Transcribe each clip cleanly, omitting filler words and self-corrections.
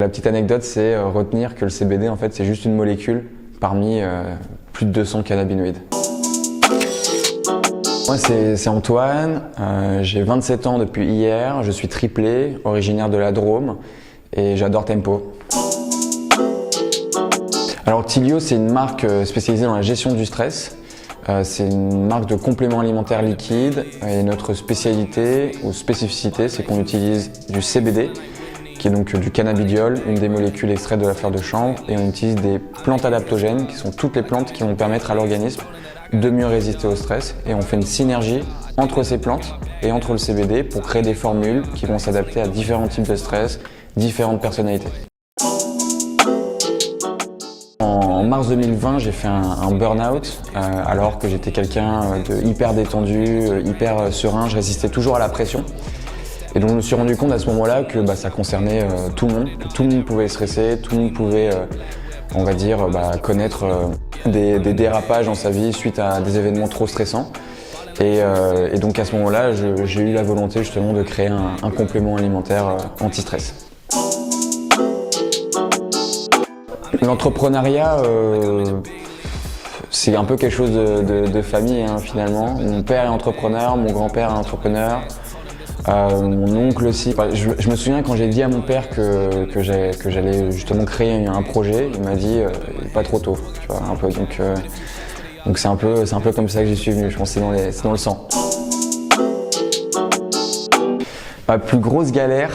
La petite anecdote, c'est retenir que le CBD, en fait, c'est juste une molécule parmi plus de 200 cannabinoïdes. Moi, c'est Antoine, j'ai 27 ans depuis hier, je suis triplé, originaire de la Drôme et j'adore Tempo. Alors Tilio, c'est une marque spécialisée dans la gestion du stress. C'est une marque de compléments alimentaires liquides et notre spécialité ou spécificité, c'est qu'on utilise du CBD, qui est donc du cannabidiol, une des molécules extraites de la fleur de chanvre, et on utilise des plantes adaptogènes, qui sont toutes les plantes qui vont permettre à l'organisme de mieux résister au stress, et on fait une synergie entre ces plantes et entre le CBD pour créer des formules qui vont s'adapter à différents types de stress, différentes personnalités. En mars 2020, j'ai fait un burn-out alors que j'étais quelqu'un de hyper détendu, hyper serein, je résistais toujours à la pression. Et donc je me suis rendu compte à ce moment-là que ça concernait tout le monde, que tout le monde pouvait stresser, tout le monde pouvait, on va dire, connaître des dérapages dans sa vie suite à des événements trop stressants. Et donc à ce moment-là, j'ai eu la volonté justement de créer un complément alimentaire anti-stress. L'entrepreneuriat, c'est un peu quelque chose de famille finalement. Mon père est entrepreneur, mon grand-père est entrepreneur. Mon oncle aussi. Je me souviens quand j'ai dit à mon père que j'allais justement créer un projet, il m'a dit pas trop tôt, tu vois, un peu. Donc c'est un peu comme ça que j'y suis venu. Je pense que c'est dans le sang. Ma plus grosse galère,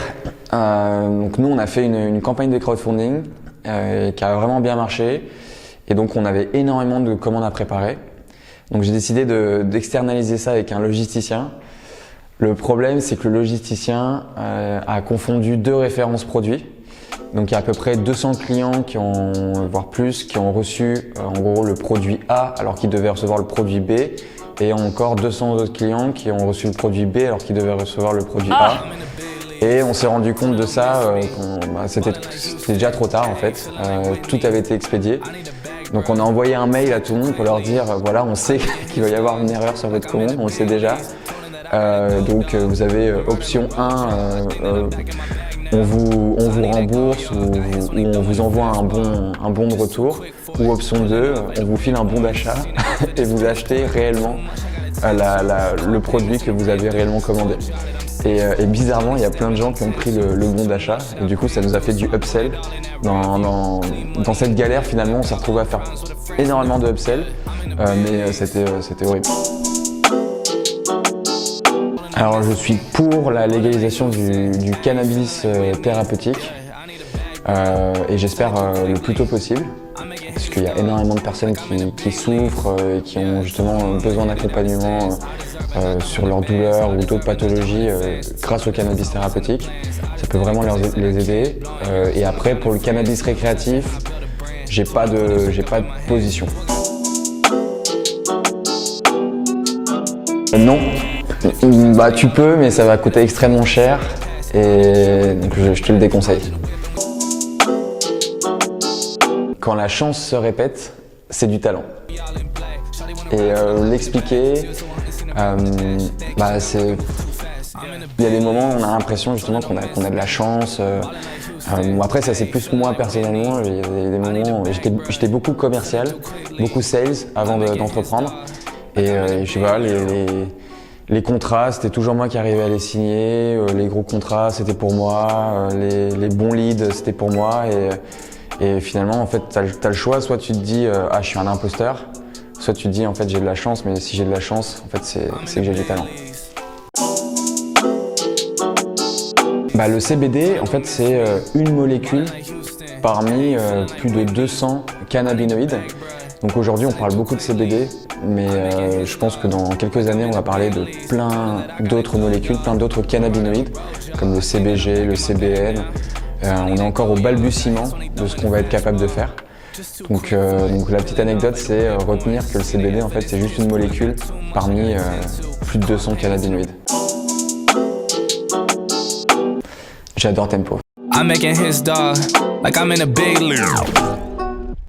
donc nous on a fait une campagne de crowdfunding qui a vraiment bien marché, et donc on avait énormément de commandes à préparer. Donc j'ai décidé d'externaliser ça avec un logisticien. Le problème, c'est que le logisticien a confondu deux références produits. Donc il y a à peu près 200 clients voire plus, qui ont reçu en gros le produit A alors qu'ils devaient recevoir le produit B. Et encore 200 autres clients qui ont reçu le produit B alors qu'ils devaient recevoir le produit A. Et on s'est rendu compte de ça, c'était déjà trop tard en fait. Tout avait été expédié. Donc on a envoyé un mail à tout le monde pour leur dire voilà, on sait qu'il va y avoir une erreur sur votre commande, on le sait déjà. Donc vous avez option 1, on vous rembourse ou on vous envoie un bon de retour, ou option 2, on vous file un bon d'achat et vous achetez réellement le produit que vous avez réellement commandé. Et bizarrement, il y a plein de gens qui ont pris le bon d'achat, et du coup ça nous a fait du upsell. Dans cette galère, finalement, on s'est retrouvé à faire énormément de upsell, mais c'était horrible. Alors je suis pour la légalisation du cannabis thérapeutique et j'espère le plus tôt possible, parce qu'il y a énormément de personnes qui souffrent et qui ont justement besoin d'accompagnement sur leurs douleurs ou d'autres pathologies grâce au cannabis thérapeutique. Ça peut vraiment les aider. Et après, pour le cannabis récréatif, j'ai pas de position. Non. Tu peux, mais ça va coûter extrêmement cher et donc je te le déconseille. Quand la chance se répète, c'est du talent. Et l'expliquer, il y a des moments où on a l'impression justement qu'on a de la chance. Après ça c'est plus moi personnellement, il y a des moments où j'étais beaucoup commercial, beaucoup sales avant d'entreprendre. Et je sais pas, les contrats, c'était toujours moi qui arrivais à les signer, les gros contrats, c'était pour moi, les bons leads, c'était pour moi. Et finalement, en fait, t'as le choix, soit tu te dis « je suis un imposteur », soit tu te dis « en fait, j'ai de la chance », mais si j'ai de la chance, en fait, c'est que j'ai du talent. Le CBD, en fait, c'est une molécule parmi plus de 200 cannabinoïdes. Donc aujourd'hui, on parle beaucoup de CBD, mais je pense que dans quelques années, on va parler de plein d'autres molécules, plein d'autres cannabinoïdes, comme le CBG, le CBN. On est encore au balbutiement de ce qu'on va être capable de faire. Donc la petite anecdote, c'est retenir que le CBD, en fait, c'est juste une molécule parmi plus de 200 cannabinoïdes. J'adore Tempo. I'm making his dog like I'm in a big league.